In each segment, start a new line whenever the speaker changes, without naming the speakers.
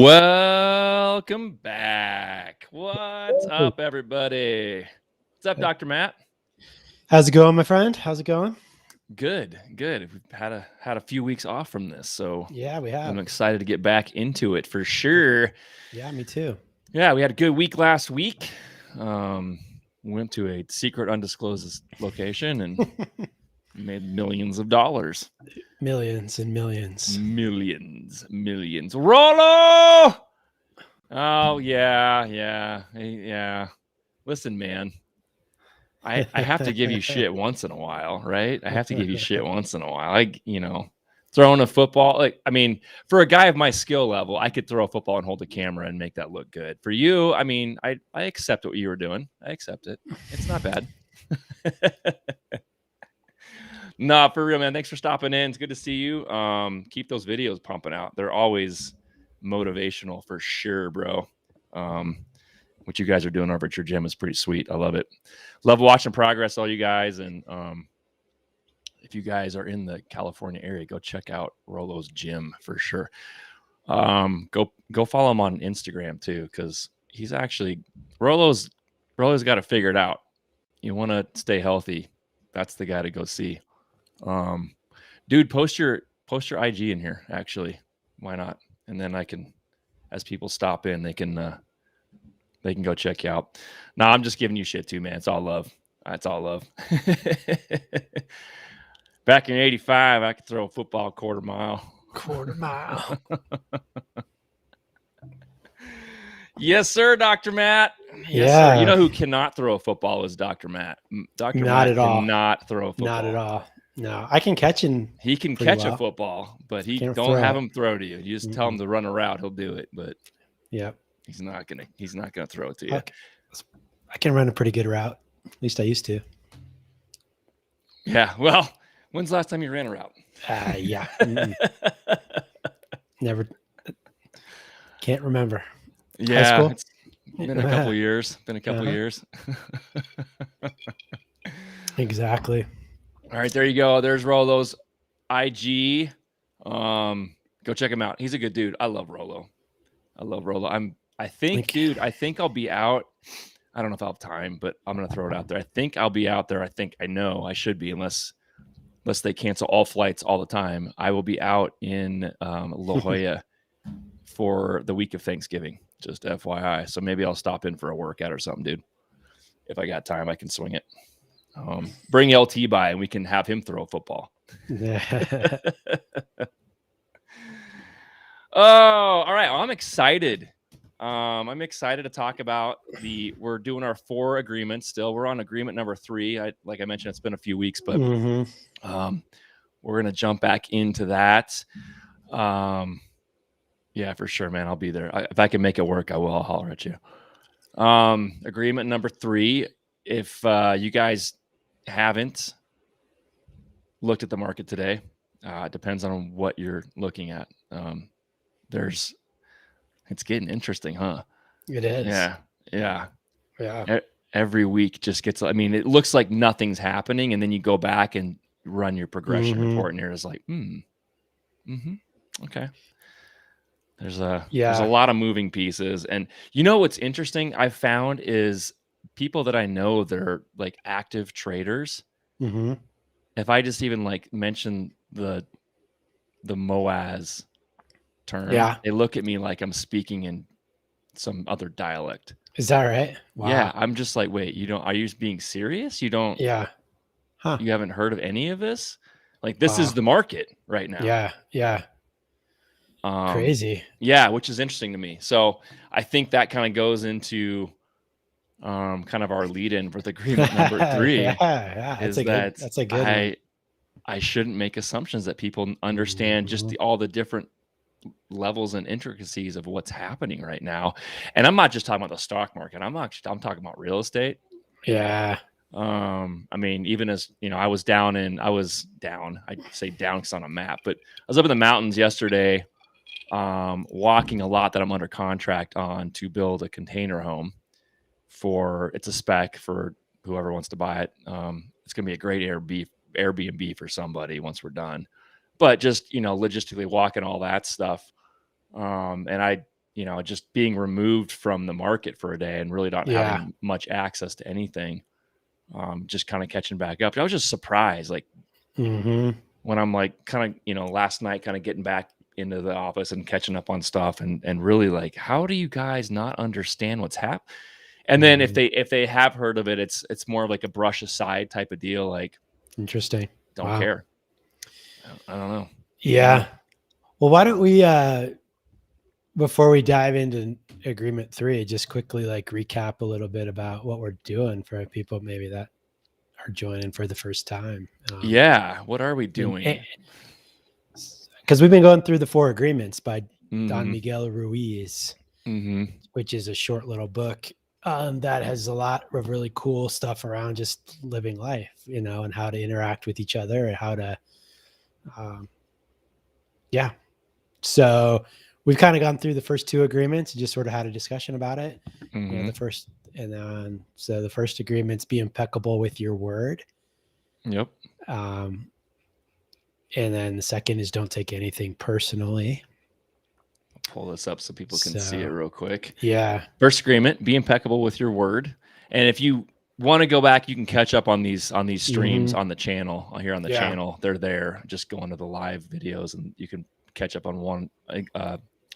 Welcome back. What's up, everybody? What's up, Dr. Matt?
How's it going, my friend? How's it going?
Good. We've had a few weeks off from this, so
Yeah, we have.
I'm excited to get back into it for sure.
Yeah, me too.
Yeah, we had a good week last week. Went to a secret, undisclosed location and made millions of dollars.
Millions and millions.
Millions. Rollo! Oh, yeah. Listen, man, I have to give you shit once in a while, right? I have to give you shit once in a while. Throwing a football, for a guy of my skill level, I could throw a football and hold a camera and make that look good. For you, I accept what you were doing. I accept it. It's not bad. Nah, for real, man. Thanks for stopping in. It's good to see you. Keep those videos pumping out. They're always motivational for sure, bro. What you guys are doing over at your gym is pretty sweet. I love it. Love watching progress, all you guys. And if you guys are in the California area, go check out Rollo's gym for sure. Go follow him on Instagram too, because he's actually Rollo's got it figured out. You want to stay healthy, that's the guy to go see. Dude, post your IG in here. Actually, why not? And then I can, as people stop in, they can go check you out. No, I'm just giving you shit too, man. It's all love. It's all love. Back in '85, I could throw a football quarter mile. Yes, sir, Dr. Matt. Yes, sir. You know who cannot throw a football is Dr. Matt. Dr. Matt cannot throw a football.
Not at all. No, I can catch him.
He can catch a football, but he don't have him throw to you. You just tell him to run a route, he'll do it. But he's not gonna throw it to you.
I can run a pretty good route. At least I used to.
Yeah. Well, when's the last time you ran a route?
Yeah. Never. Can't remember.
Yeah. It's been a couple years.
Exactly.
All right, there you go. There's Rollo's IG. Go check him out. He's a good dude. I love Rollo. I think I'll be out. I don't know if I'll have time, but I'm gonna throw it out there. I think I'll be out there. I know I should be, unless they cancel all flights all the time. I will be out in La Jolla for the week of Thanksgiving. Just FYI. So maybe I'll stop in for a workout or something, dude. If I got time, I can swing it. Bring LT by and we can have him throw a football. Oh, all right. Well, I'm excited. I'm excited to talk about we're doing our 4 agreements still. We're on agreement number 3. Like I mentioned, it's been a few weeks, but we're going to jump back into that. Yeah, for sure, man. I'll be there. If I can make it work, I will. I'll holler at you. Agreement number 3. If you guys haven't looked at the market today, it depends on what you're looking at. It's getting interesting, huh?
It is.
Yeah. Every week just gets, it looks like nothing's happening. And then you go back and run your progression report and you're just like, okay. There's a lot of moving pieces. And you know, what's interesting I've found is people that I know that are like active traders. If I just even mention the MOAS term, they look at me like I'm speaking in some other dialect.
Is that right?
Wow. Yeah. I'm just like, wait, are you being serious? You don't, you haven't heard of any of this? This is the market right now.
Yeah. Crazy.
Yeah. Which is interesting to me. So I think that kind of goes into kind of our lead in with agreement number 3. That's a good one. I shouldn't make assumptions that people understand just all the different levels and intricacies of what's happening right now. And I'm not just talking about the stock market. I'm talking about real estate.
Yeah.
Even as I was down. I say down because on a map, but I was up in the mountains yesterday, walking a lot that I'm under contract on to build a container home it's a spec for whoever wants to buy it. It's going to be a great Airbnb for somebody once we're done, but just, logistically walking all that stuff. And I just being removed from the market for a day and really not having much access to anything. Just kind of catching back up. I was just surprised, like when I'm like kind of, last night kind of getting back into the office and catching up on stuff and really like, how do you guys not understand what's happening? And then if they have heard of it, it's more of like a brush aside type of deal. Like,
interesting.
Don't care. I don't know.
Yeah. Well, why don't we, before we dive into Agreement 3, just quickly like recap a little bit about what we're doing for people maybe that are joining for the first time.
What are we doing?
Because we've been going through the 4 Agreements by Don Miguel Ruiz, which is a short little book that has a lot of really cool stuff around just living life, and how to interact with each other and how to, So we've kind of gone through the first 2 agreements and just sort of had a discussion about it. The first agreement's be impeccable with your word.
Yep.
And then the second is don't take anything personally.
I'll pull this up so people can see it real quick.
Yeah.
First agreement, be impeccable with your word. And if you want to go back, you can catch up on these streams on the channel here on the channel. They're there. Just go into the live videos and you can catch up on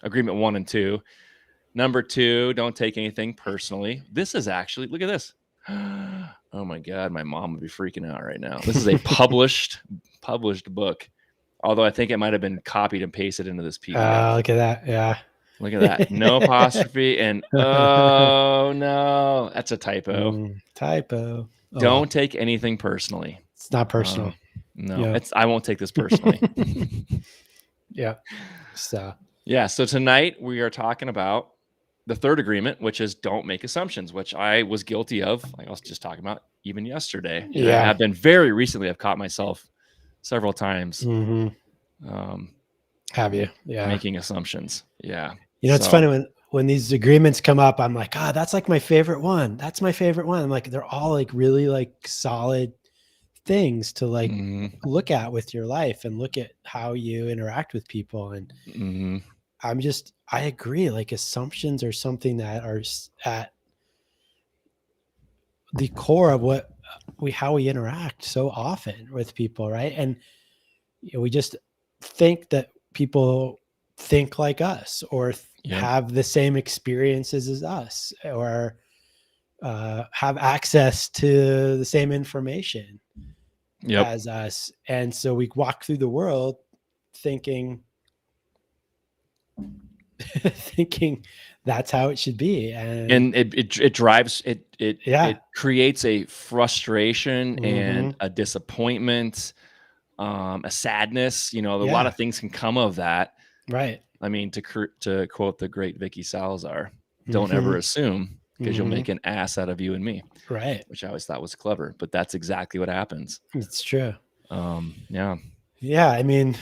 agreement 1 and 2. Number 2, don't take anything personally. This is actually, look at this. Oh my God, my mom would be freaking out right now. This is a published book. Although I think it might have been copied and pasted into this PDF.
Look at that. Yeah.
Look at that. No apostrophe. And oh no, that's a typo.
Typo.
Don't take anything personally.
It's not personal.
No, I won't take this personally.
Yeah. So
tonight we are talking about the 3rd agreement, which is don't make assumptions, which I was guilty of. Like I was just talking about even yesterday.
Yeah.
I've been very recently, I've caught myself several times.
Have you? Yeah.
Making assumptions. Yeah.
It's funny when these agreements come up, I'm like, that's like my favorite one. That's my favorite one. I'm like, they're all like really like solid things to like look at with your life and look at how you interact with people. And I agree. Like assumptions are something that are at the core of how we interact so often with people. Right. And we just think that people think like us or have the same experiences as us or have access to the same information as us. And so we walk through the world thinking that's how it should be. And
it drives, it creates a frustration and a disappointment, a sadness, a lot of things can come of that.
Right.
I mean, to quote the great Vicky Salazar, don't ever assume because you'll make an ass out of you and me.
Right.
Which I always thought was clever, but that's exactly what happens.
It's true.
Yeah.
I mean,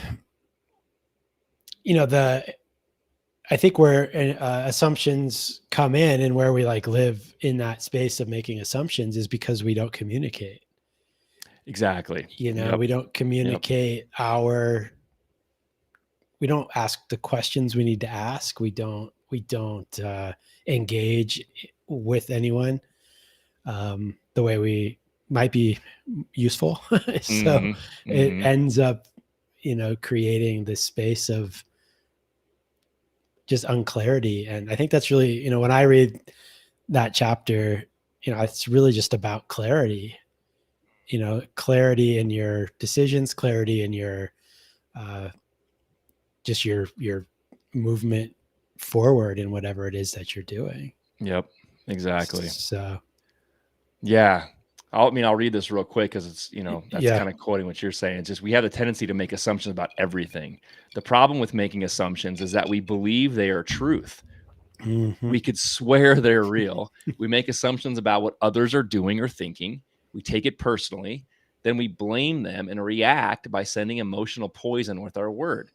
I think where assumptions come in and where we like live in that space of making assumptions is because we don't communicate.
Exactly.
We don't communicate we don't ask the questions we need to ask. We don't engage with anyone the way we might be useful. So it ends up, creating this space of just unclarity. And I think that's really, when I read that chapter, it's really just about clarity, clarity in your decisions, clarity in your, just your movement forward in whatever it is that you're doing.
Yep, exactly.
So,
yeah. I'll read this real quick because it's, that's kind of quoting what you're saying. It's just, we have a tendency to make assumptions about everything. The problem with making assumptions is that we believe they are truth. We could swear they're real. We make assumptions about what others are doing or thinking. We take it personally. Then we blame them and react by sending emotional poison with our word.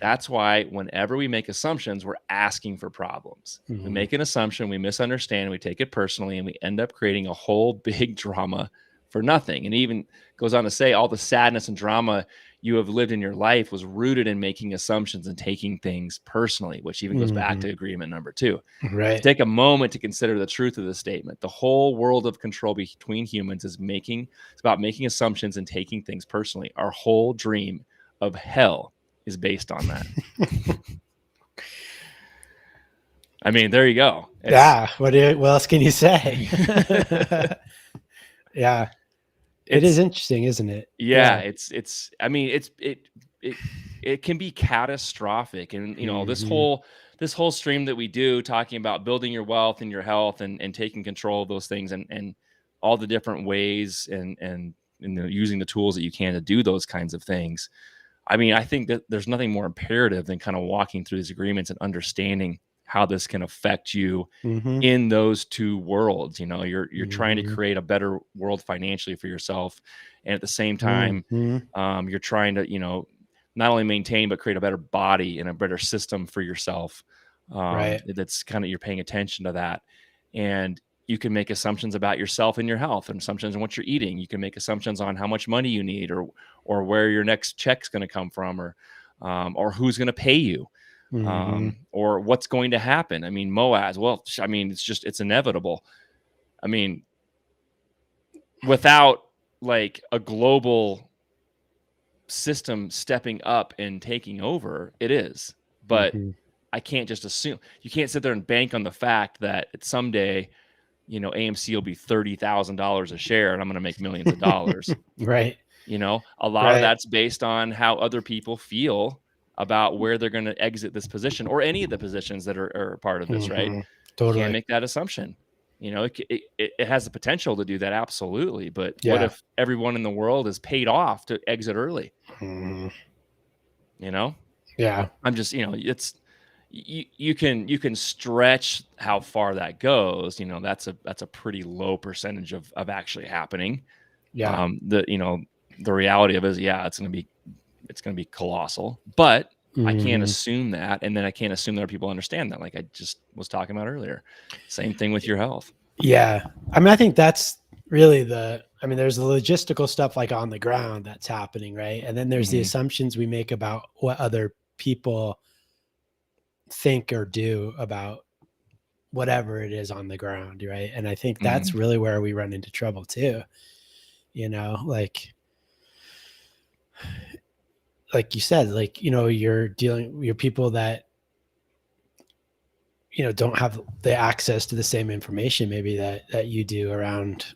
That's why whenever we make assumptions, we're asking for problems. We make an assumption, we misunderstand, we take it personally, and we end up creating a whole big drama for nothing. And it even goes on to say all the sadness and drama you have lived in your life was rooted in making assumptions and taking things personally, which even goes back to agreement number 2.
Right.
Take a moment to consider the truth of the statement. The whole world of control between humans is about making assumptions and taking things personally. Our whole dream of hell is based on that. I mean, there you go.
What else can you say? Yeah. It is interesting, isn't it?
Yeah. I mean, it can be catastrophic. And, this whole stream that we do talking about building your wealth and your health and taking control of those things and all the different ways and using the tools that you can to do those kinds of things. I mean, I think that there's nothing more imperative than kind of walking through these agreements and understanding how this can affect you in those two worlds. You're trying to create a better world financially for yourself, and at the same time, you're trying to not only maintain but create a better body and a better system for yourself.
Right.
That's kind of, you're paying attention to that, and you can make assumptions about yourself and your health, and assumptions on what you're eating. You can make assumptions on how much money you need, or where your next check's going to come from, or who's going to pay you. Or what's going to happen. I mean, Moaz, well, I mean, it's inevitable. I mean, without like a global system stepping up and taking over, it is. But I can't just assume. You can't sit there and bank on the fact that someday, AMC will be $30,000 a share and I'm going to make millions of dollars.
Right.
A lot of that's based on how other people feel about where they're going to exit this position, or any of the positions that are part of this, right?
Totally.
You can't make that assumption. It has the potential to do that, absolutely. But what if everyone in the world is paid off to exit early?
Yeah.
I'm just, it's you can stretch how far that goes. That's a pretty low percentage of actually happening.
Yeah.
The reality of it is, it's going to be colossal, but I can't assume that. And then I can't assume that other people understand that. Like I just was talking about earlier, same thing with your health.
Yeah. I mean, I think that's really there's the logistical stuff like on the ground that's happening. Right. And then there's the assumptions we make about what other people think or do about whatever it is on the ground. Right. And I think that's really where we run into trouble too. Like you said, you're people that, don't have the access to the same information maybe that you do around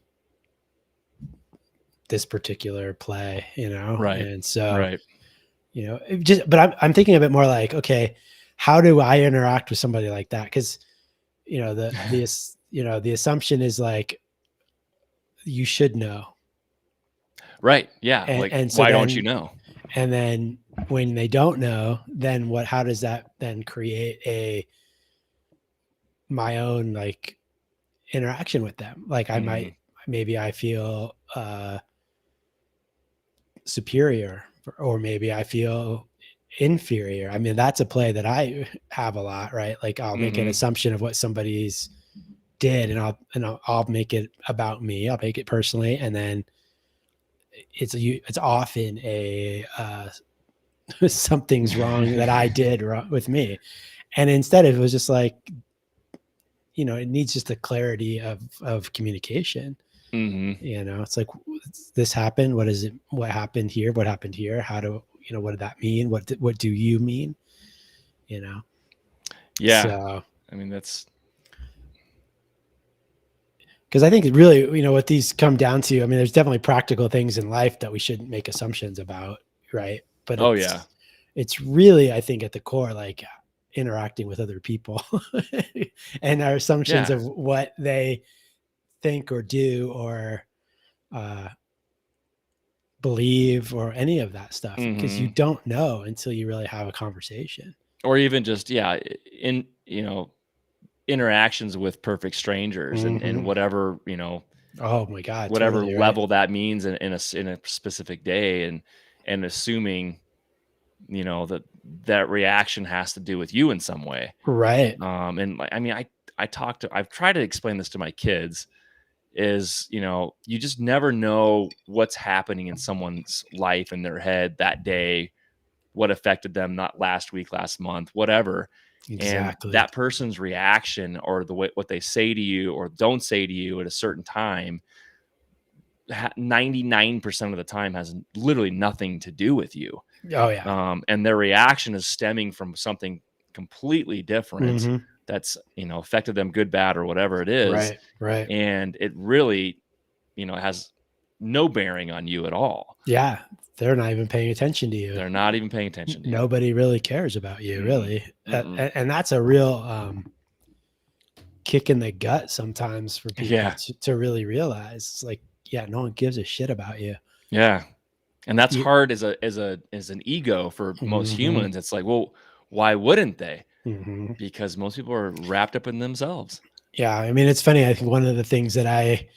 this particular play,
Right.
And so,
right.
But I'm thinking a bit more like, okay, how do I interact with somebody like that? Cause the assumption is like, you should know.
Right. Yeah. And so why don't you know?
And then when they don't know, then how does that then create my own like interaction with them? Like maybe I feel superior, or maybe I feel inferior. I mean, that's a play that I have a lot, right? Like I'll make an assumption of what somebody's did, and I'll make it about me. I'll make it personally, and then it's often something's wrong that I did with me. And instead it was just like, it needs just a clarity of communication. It's like, this happened. What is it? What happened here? What happened here? How do, what did that mean? What do you mean?
Yeah. So, I mean, that's,
because I think really, what these come down to, I mean, there's definitely practical things in life that we shouldn't make assumptions about. Right. But it's really, I think at the core, like interacting with other people and our assumptions of what they think or do or believe or any of that stuff, because you don't know until you really have a conversation.
Or even just, interactions with perfect strangers and whatever,
oh my God,
whatever totally level that means in a specific day, and assuming, that reaction has to do with you in some way.
Right.
And I mean, I've tried to explain this to my kids, is, you just never know what's happening in someone's life, in their head that day, what affected them, not last week, last month, whatever. And
Exactly.
that person's reaction, or the way what they say to you or don't say to you at a certain time, 99% of the time has literally nothing to do with you.
Oh yeah.
And their reaction is stemming from something completely different
Mm-hmm.
that's, affected them, good, bad, or whatever it is.
Right. Right.
And it really, has no bearing on you at all.
Yeah. They're not even paying attention to you.
They're not even paying attention to you.
Nobody really cares about you, really. And that's a real kick in the gut sometimes for people to really realize. It's like, yeah, no one gives a shit about you.
Yeah. And that's hard as an ego for most humans. It's like, well, why wouldn't they?
Mm-hmm.
Because most people are wrapped up in themselves.
Yeah. I mean, it's funny. I think one of the things that I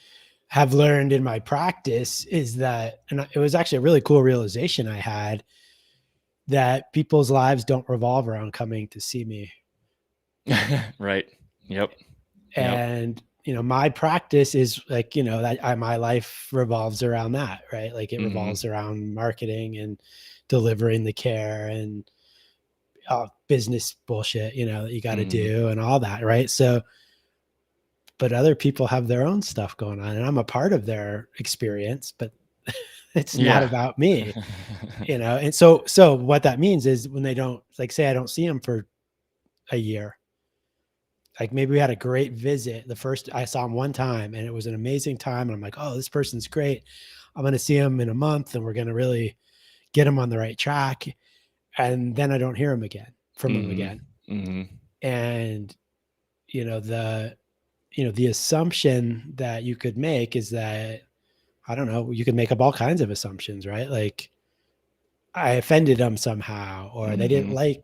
have learned in my practice is that, and it was actually a really cool realization I had, that people's lives don't revolve around coming to see me.
Right. Yep.
And, my practice is like, that my life revolves around that, right? Like it revolves around marketing and delivering the care and business bullshit, that you got to do and all that. Right. So, but other people have their own stuff going on, and I'm a part of their experience, but it's not about me, And so what that means is when they don't, like, say I don't see them for a year, like maybe we had a great visit. I saw him one time and it was an amazing time. And I'm like, oh, this person's great. I'm going to see him in a month and we're going to really get him on the right track. And then I don't hear him again from him again. And, the assumption that you could make is that, I don't know, you could make up all kinds of assumptions, right? Like I offended them somehow, or they didn't like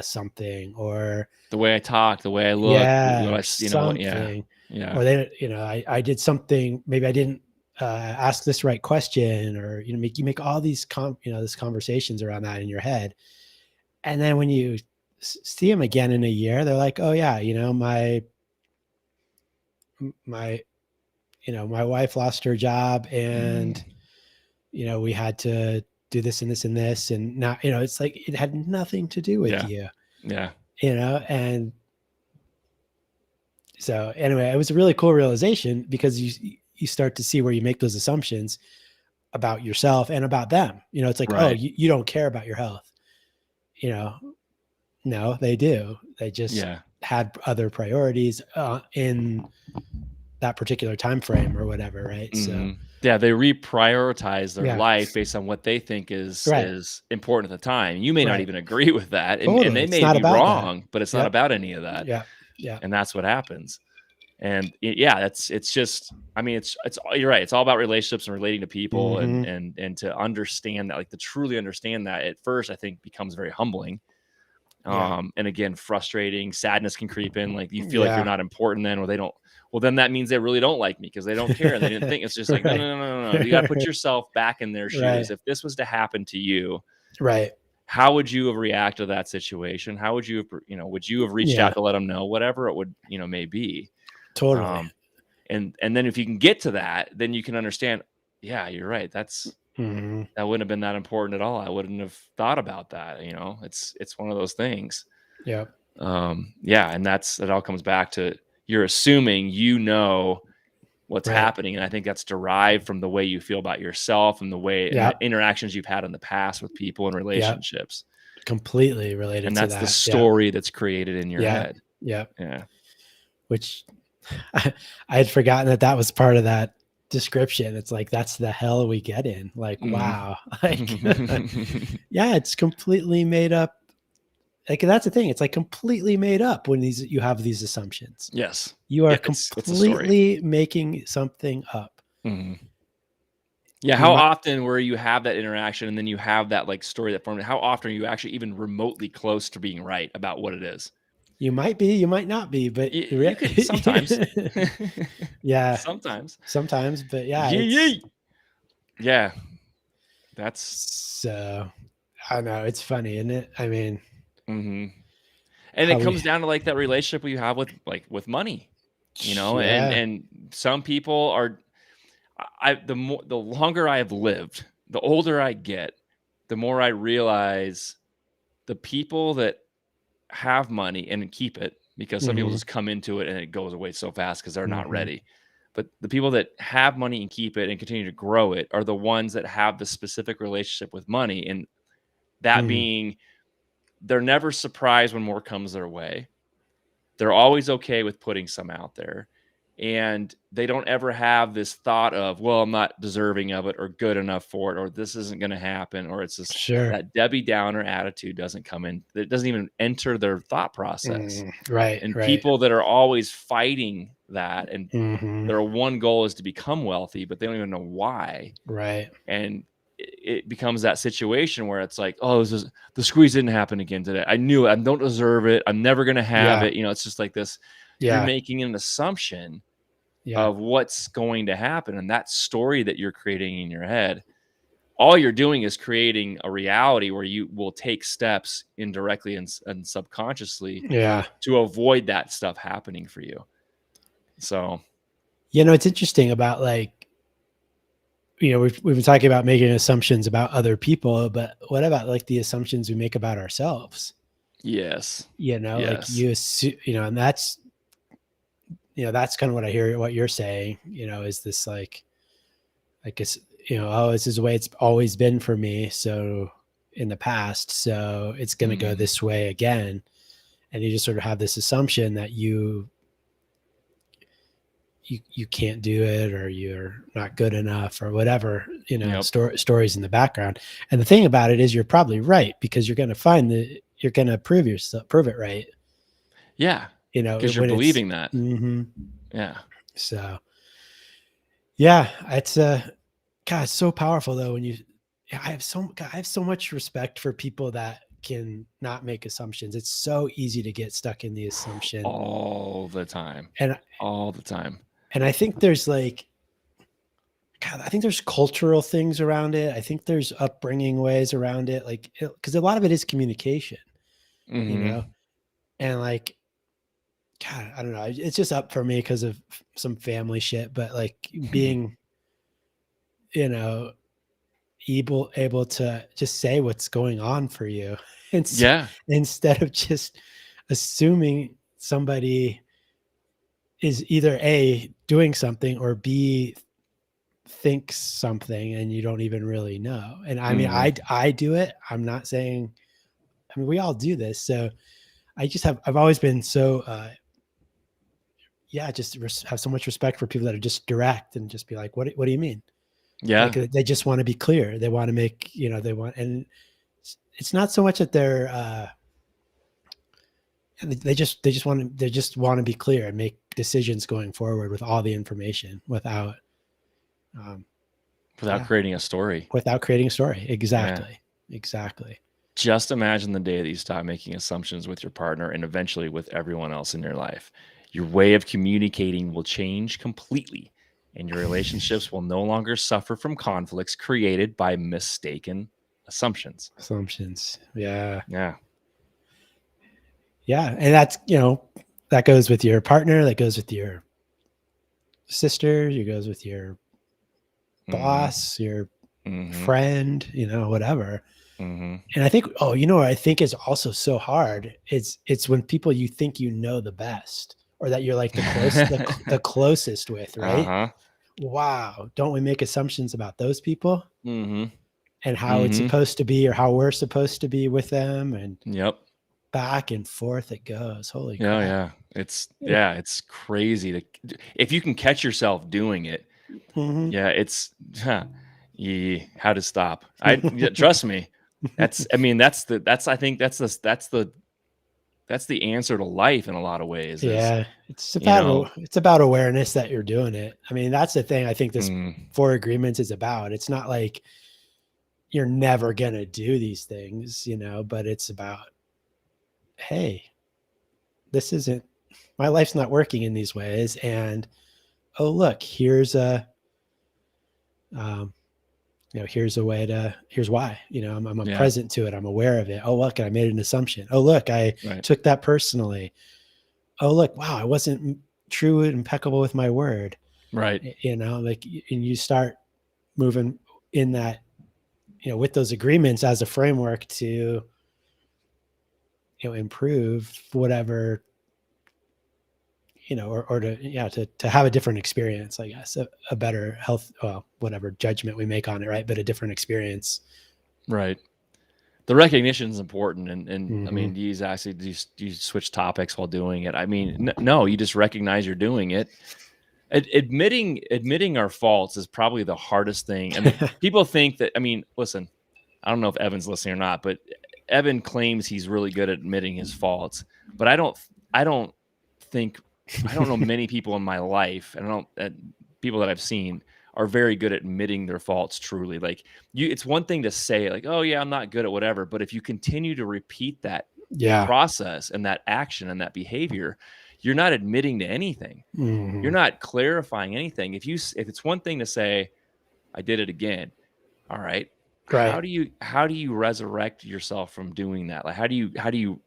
something, or
the way I talk, the way I look,
something. Or they, I did something, maybe I didn't ask this right question, or, you make all these, these conversations around that in your head. And then when you see them again in a year, they're like, oh yeah, my wife lost her job and, we had to do this and this and this. And now, it's like, it had nothing to do with you.
Yeah.
And so anyway, it was a really cool realization, because you start to see where you make those assumptions about yourself and about them. It's like, oh, you don't care about your health. No, they do. They just had other priorities in that particular time frame or whatever, right? So
yeah, they reprioritize their life based on what they think is important at the time. You may not even agree with that, and they may be wrong, but it's not about any of that.
Yeah.
And that's what happens. And it's just, I mean, it's you're right. It's all about relationships and relating to people, and to understand that, like to truly understand that, at first I think becomes very humbling. And again, frustrating, sadness can creep in. Like you feel like you're not important then, or they don't. Well, then that means they really don't like me because they don't care. They didn't think. It's just like, no. You got to put yourself back in their shoes. If this was to happen to you, how would you have reacted to that situation? How would you have, would you have reached out to let them know, whatever it would, may be.
Totally.
And then if you can get to that, then you can understand, yeah, you're right. That's, that wouldn't have been that important at all. I wouldn't have thought about that. It's one of those things.
Yeah.
And that all comes back to, you're assuming what's happening. And I think that's derived from the way you feel about yourself and the way and the interactions you've had in the past with people and relationships.
Completely related
and
to
that's
that.
the story that's created in your head.
Yeah.
Yeah.
Which I had forgotten that was part of that description. It's like, that's the hell we get in. Like, wow. Like, yeah, it's completely made up. Like, that's the thing. It's like completely made up when you have these assumptions.
Yes.
You are completely making something up.
Yeah. How often where you have that interaction and then you have that like story that formed, how often are you actually even remotely close to being right about what it is?
You might be, you might not be, but
you could sometimes.
Yeah.
Sometimes,
but yeah.
Yeah. That's
so, I know, it's funny, isn't it? I mean,
and it comes down to like that relationship we have with money. you know,
Yeah.
and some people are, the longer I have lived, the older I get, the more I realize the people that have money and keep it, because some people
Mhm.
just come into it and it goes away so fast because they're not
Mhm.
ready. But the people that have money and keep it and continue to grow it are the ones that have the specific relationship with money. And that
Mm.
being, they're never surprised when more comes their way. They're always okay with putting some out there. And they don't ever have this thought of, well, I'm not deserving of it or good enough for it, or this isn't going to happen, or it's just
Sure.
that Debbie Downer attitude doesn't come in. It doesn't even enter their thought process.
Right.
And
Right.
people that are always fighting that, and
Mhm.
their one goal is to become wealthy, but they don't even know why.
Right.
And it becomes that situation where it's like, oh, the squeeze didn't happen again today. I knew it. I don't deserve it. I'm never going to have
Yeah.
it. You know, it's just like this. You're
Yeah.
making an assumption
Yeah.
of what's going to happen. And that story that you're creating in your head, all you're doing is creating a reality where you will take steps indirectly and subconsciously
Yeah.
to avoid that stuff happening for you. So,
It's interesting about like, we've been talking about making assumptions about other people, but what about like the assumptions we make about ourselves?
yes.
Like
Yes.
you assume, and that's kind of what I hear what you're saying, is this like, I guess, oh, this is the way it's always been for me. So in the past, so it's going to go this way again. And you just sort of have this assumption that you can't do it, or you're not good enough, or whatever,
Yep.
stories in the background. And the thing about it is you're probably right, because you're going to you're going to prove it right.
Yeah. Because you're
When it's,
believing that. Yeah.
So yeah, it's God, it's so powerful though. I have so much respect for people that can not make assumptions. It's so easy to get stuck in the assumption.
All the time.
And
All the time.
And I think there's like, God, I think there's cultural things around it. I think there's upbringing ways around it. Like, because a lot of it is communication,
Mm-hmm.
and like, God, I don't know. It's just up for me because of some family shit, but like being, you know, able to just say what's going on for you
Yeah.
instead of just assuming somebody is either A, doing something, or B, thinks something and you don't even really know. And I mean, I do it. I'm not saying, I mean, we all do this. So I've always been so, just have so much respect for people that are just direct and just be like, what do you mean? Like,
Yeah.
they just want to be clear. They want to make, and it's not so much that they just want to be clear and make decisions going forward with all the information without
creating a story.
Without creating a story. Exactly.
Yeah.
Exactly.
Just imagine the day that you stop making assumptions with your partner and eventually with everyone else in your life. Your way of communicating will change completely, and your relationships will no longer suffer from conflicts created by mistaken assumptions.
Yeah.
Yeah.
Yeah. And that's, that goes with your partner, that goes with your sister, it goes with your boss, your friend, whatever. And I think, what I think is also so hard. It's when people you think the best, or that you're like the closest with, right? Wow. Don't we make assumptions about those people and how it's supposed to be, or how we're supposed to be with them? And back and forth it goes. Holy crap.
Yeah. It's crazy if you can catch yourself doing it. Yeah. It's, how to stop. Trust me. I think that's the answer to life in a lot of ways.
It's about awareness that you're doing it. I mean, that's the thing I think this 4 Agreements is about. It's not like you're never going to do these things, but it's about, hey, my life's not working in these ways. And, oh, look, here's a here's why, I'm present to it. I'm aware of it. Oh, look, I made an assumption. Oh, look, I took that personally. Oh, look, wow, I wasn't, true and impeccable with my word.
Right.
You know, like, and you start moving in that, you know, with those agreements as a framework to, you know, improve whatever, you know, or to, yeah, to have a different experience, I guess, a better health, well, whatever judgment we make on it, right? But a different experience.
Right. The recognition is important. And
Mm-hmm.
I mean, do you switch topics while doing it? I mean, no, you just recognize you're doing it. Admitting our faults is probably the hardest thing. I mean, people think that, I mean, listen, I don't know if Evan's listening or not, but Evan claims he's really good at admitting his faults, but I don't know many people in my life, and people that I've seen are very good at admitting their faults truly. Like, it's one thing to say like, oh yeah, I'm not good at whatever, but if you continue to repeat that process and that action and that behavior, you're not admitting to anything.
Mm-hmm.
You're not clarifying anything. If it's one thing to say, I did it again. All right.
Right.
How do you resurrect yourself from doing that? Like, how do you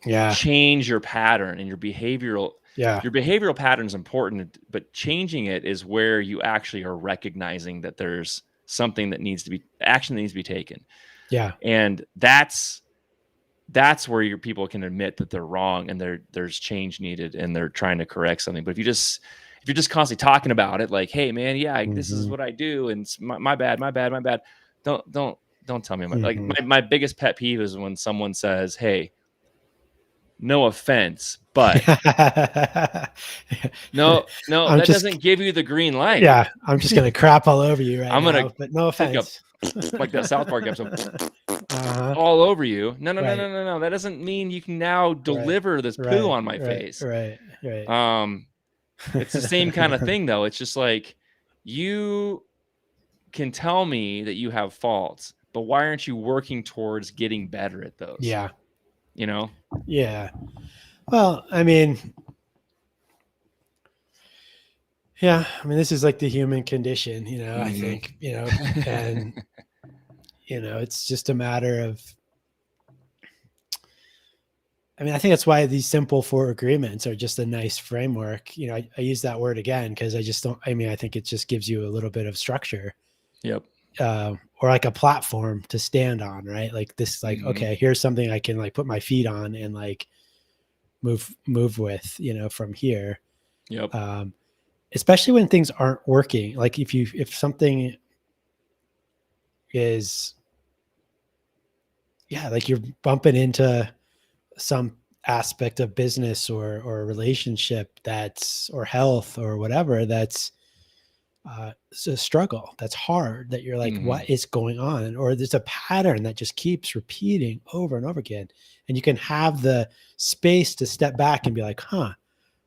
yeah,
change your pattern and your behavioral?
Yeah.
Your behavioral pattern is important, but changing it is where you actually are recognizing that there's something that needs to be action that needs to be taken.
Yeah.
And that's where your people can admit that they're wrong and there's change needed and they're trying to correct something. But if you're just constantly talking about it, like, hey man, yeah, this is what I do, and it's my bad. Don't tell me about like my biggest pet peeve is when someone says, hey, no offense, but no, that doesn't give you the green light.
Yeah, I'm just gonna crap all over you right now, but no offense.
Like that South Park episode, all over you. No. That doesn't mean you can now deliver this poo on my face.
Right.
It's the same kind of thing, though. It's just like, you can tell me that you have faults, but why aren't you working towards getting better at those?
Yeah.
You know?
Yeah. Well, I mean, yeah, I mean, this is like the human condition, you know, I think, you know, and, you know, it's just a matter of, I mean, I think that's why these simple 4 agreements are just a nice framework. You know, I use that word again, because I think it just gives you a little bit of structure.
Yep.
Or like a platform to stand on, right? Like this, like, okay, here's something I can like put my feet on and like move with, you know, from here.
Yep.
Especially when things aren't working. Like if something is, like you're bumping into some aspect of business or relationship or health or whatever, that's it's a struggle, that's hard, that you're like, what is going on? Or there's a pattern that just keeps repeating over and over again. And you can have the space to step back and be like,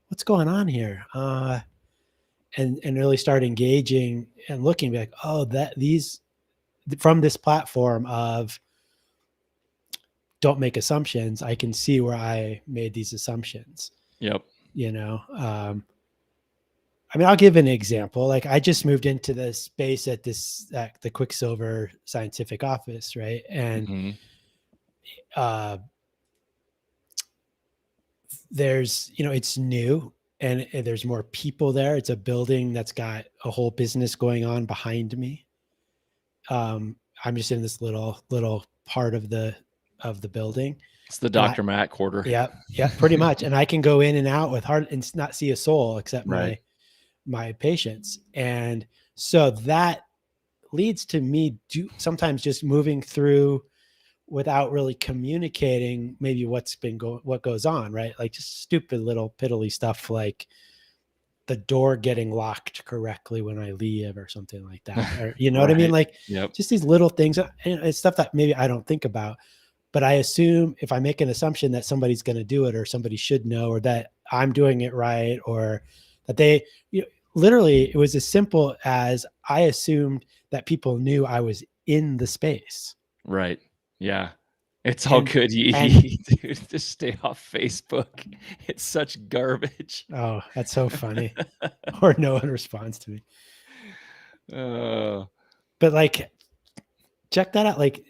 what's going on here? And really start engaging and looking, be like, oh, from this platform of don't make assumptions, I can see where I made these assumptions.
Yep.
You know, I mean, I'll give an example. Like, I just moved into the space at the Quicksilver Scientific Office, right? And there's, you know, it's new and there's more people there. It's a building that's got a whole business going on behind me. I'm just in this little part of the building.
It's the Dr. Matt quarter.
Yeah, pretty much. And I can go in and out and not see a soul except my patients. And so that leads to me sometimes just moving through without really communicating maybe what goes on, right? Like just stupid little piddly stuff, like the door getting locked correctly when I leave or something like that. Or, you know what I mean? Like just these little things, and it's stuff that maybe I don't think about, but I assume if I make an assumption that somebody's going to do it, or somebody should know, or that I'm doing it right, or that they, literally, it was as simple as I assumed that people knew I was in the space.
Right. Yeah. It's all good. Dude, just stay off Facebook. It's such garbage.
Oh, that's so funny. Or no one responds to me. But like, check that out. Like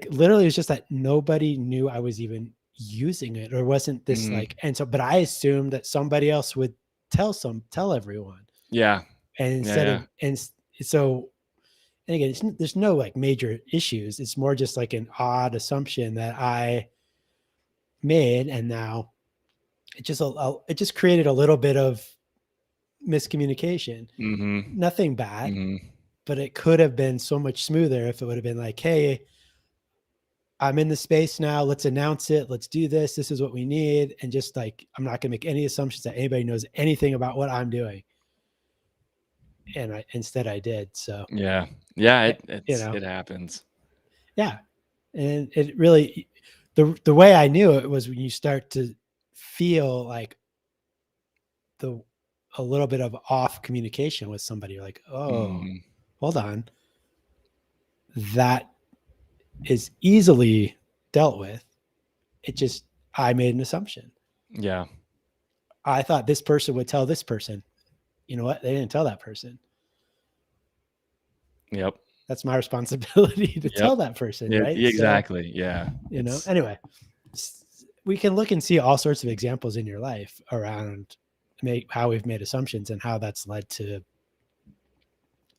literally, it's just that nobody knew I was even using it, or wasn't this like, and so, but I assumed that somebody else would tell everyone.
Yeah.
And instead of, and so, and again, there's no like major issues. It's more just like an odd assumption that I made. And now it just created a little bit of miscommunication. Nothing bad, but it could have been so much smoother if it would have been like, hey, I'm in the space now. Let's announce it. Let's do this. This is what we need. And just like, I'm not going to make any assumptions that anybody knows anything about what I'm doing. And instead I did. So
yeah, it happens.
Yeah. And it really, the way I knew it was when you start to feel like a little bit of off communication with somebody. You're like, oh, hold on. That is easily dealt with. It just, I made an assumption.
Yeah.
I thought this person would tell this person. You know what? They didn't tell that person.
Yep.
That's my responsibility to tell that person, right?
Exactly.
So,
yeah.
You know, anyway, we can look and see all sorts of examples in your life around how we've made assumptions and how that's led to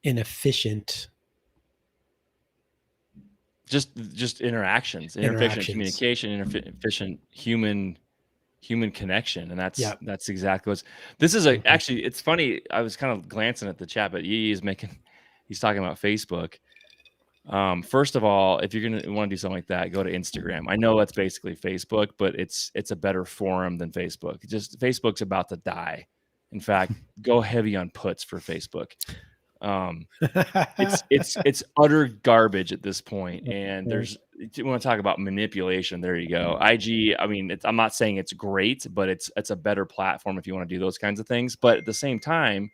inefficient
just interactions, inefficient communication, inefficient human connection. And that's exactly what's, this is actually, it's funny. I was kind of glancing at the chat, but he's talking about Facebook. First of all, if you're going to want to do something like that, go to Instagram. I know that's basically Facebook, but it's a better forum than Facebook. Just Facebook's about to die. In fact, go heavy on puts for Facebook. It's utter garbage at this point. And you want to talk about manipulation. There you go. IG. I mean, I'm not saying it's great, but it's a better platform if you want to do those kinds of things. But at the same time,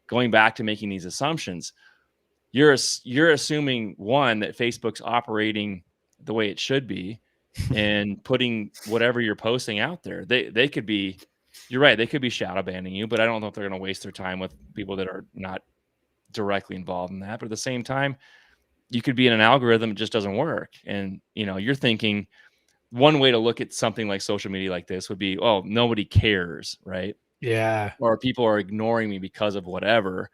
going back to making these assumptions, you're assuming, one, that Facebook's operating the way it should be and putting whatever you're posting out there. They could be, you're right, they could be shadow banning you, but I don't know if they're going to waste their time with people that are not directly involved in that. But at the same time, you could be in an algorithm that just doesn't work. And, you're thinking one way to look at something like social media like this would be, oh, nobody cares, right?
Yeah.
Or people are ignoring me because of whatever.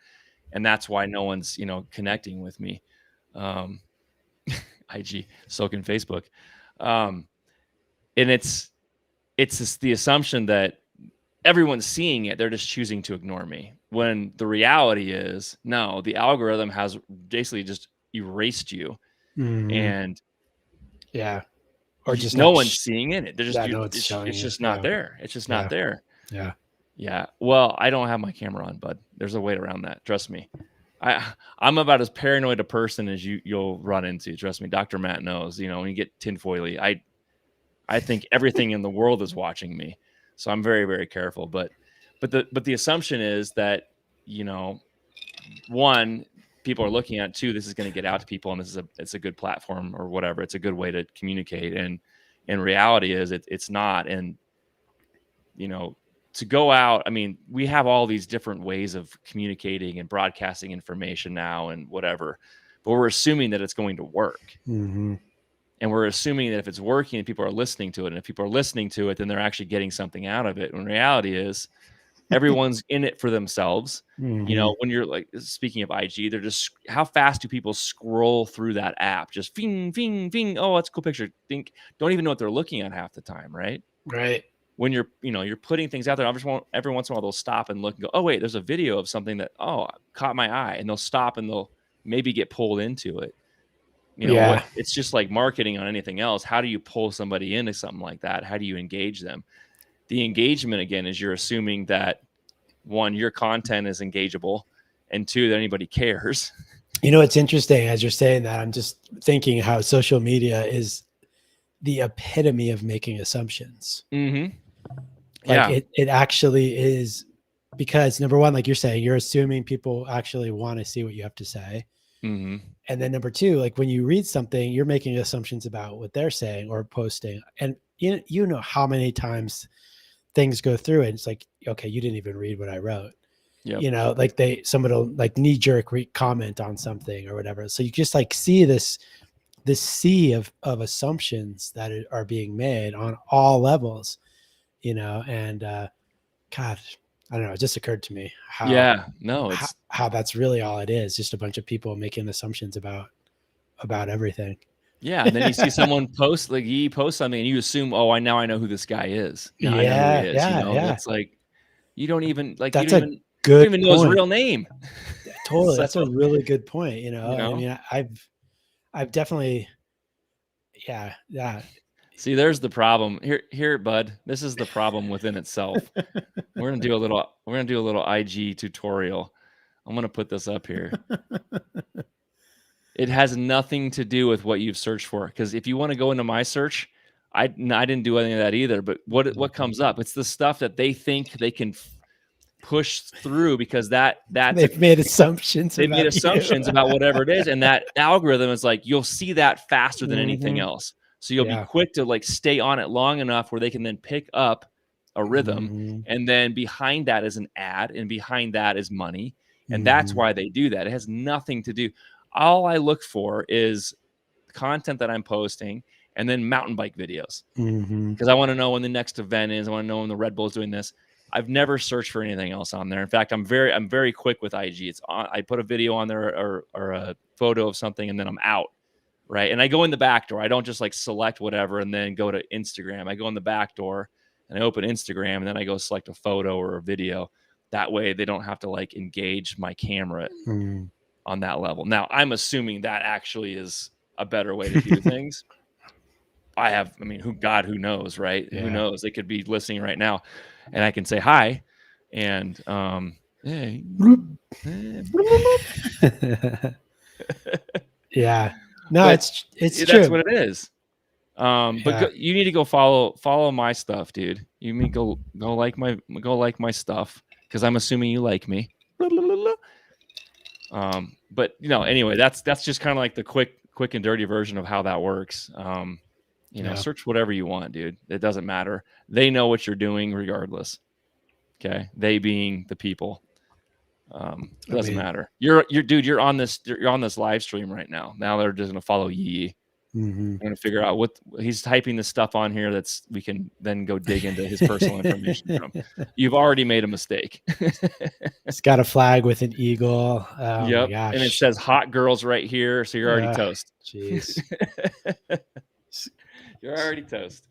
And that's why no one's, connecting with me. IG, so can Facebook. And it's just the assumption that everyone's seeing it. They're just choosing to ignore me. When the reality is, no, the algorithm has basically just erased you. And
yeah, or just
no one's seeing it. They're just, it's just not there. It's just not there.
Yeah.
Yeah. Well, I don't have my camera on, bud. There's a way around that. Trust me. I'm about as paranoid a person as you'll run into. Trust me. Dr. Matt knows, when you get tinfoily, I think everything in the world is watching me. So I'm very, very careful. But the assumption is that, one, people are looking at, two, this is going to get out to people, and it's a good platform or whatever. It's a good way to communicate. And in reality is it's not. And, to go out, I mean, we have all these different ways of communicating and broadcasting information now and whatever, but we're assuming that it's going to work. And we're assuming that if it's working and people are listening to it, and if people are listening to it, then they're actually getting something out of it. When reality is everyone's in it for themselves. When you're like, speaking of IG, they're just, how fast do people scroll through that app? Just fing, fing, fing. Oh, that's a cool picture. Don't even know what they're looking at half the time. Right. When you're putting things out there, I just want every once in a while they'll stop and look and go, oh wait, there's a video of something that caught my eye, and they'll stop and they'll maybe get pulled into it. It's just like marketing on anything else. How do you pull somebody into something like that? How do you engage them? The engagement, again, is you're assuming that, one, your content is engageable, and two, that anybody cares.
It's interesting as you're saying that. I'm just thinking how social media is the epitome of making assumptions. It actually is, because number one, like you're saying, you're assuming people actually want to see what you have to say. And then number two, like when you read something, you're making assumptions about what they're saying or posting. And you know how many times things go through it. It's like, okay, you didn't even read what I wrote. Like somebody will like knee jerk comment on something or whatever. So you just like see this sea of assumptions that are being made on all levels, and God, I don't know. It just occurred to me how that's really all it is. Just a bunch of people making assumptions about everything.
Yeah. And then you see someone post, like you post something and you assume, oh, I know who this guy is. Now I know who he is. That's like, you don't even like,
that's
you don't even know his real name.
Totally. So, that's a really good point. I mean, I've definitely, yeah.
See, there's the problem here, bud. This is the problem within itself. We're going to do a little IG tutorial. I'm going to put this up here. It has nothing to do with what you've searched for. Because if you want to go into my search, I didn't do any of that either. But what comes up? It's the stuff that they think they can push through because that's
they've made assumptions.
They've made assumptions about whatever it is, and that algorithm is like you'll see that faster than anything else. So you'll be quick to like stay on it long enough where they can then pick up a rhythm, and then behind that is an ad, and behind that is money, and that's why they do that. It has nothing to do. All I look for is content that I'm posting, and then mountain bike videos because I want to know when the next event is. I want to know when the Red Bull is doing this. I've never searched for anything else on there. In fact, I'm very quick with IG. It's on, I put a video on there or a photo of something, and then I'm out, right? And I go in the back door. I don't just like select whatever and then go to Instagram. I go in the back door and I open Instagram, and then I go select a photo or a video. That way, they don't have to like engage my camera on that level. Now, I'm assuming that actually is a better way to do things. Who knows, right? Yeah. Who knows? They could be listening right now, and I can say hi, and hey.
Yeah, no, it's true.
That's what it is. But you need to go follow my stuff, dude. You mean go like my stuff because I'm assuming you like me. But anyway, that's just kind of like the quick and dirty version of how that works. Search whatever you want, dude. It doesn't matter. They know what you're doing regardless. Okay. They being the people. It doesn't matter. You're on this live stream right now. Now they're just going to follow Yee. I'm going to figure out what he's typing the stuff on here we can then go dig into his personal information from. You've already made a mistake.
It's got a flag with an eagle. Oh
yep.
My gosh.
And it says hot girls right here. So you're already toast.
Jeez.
You're already toast.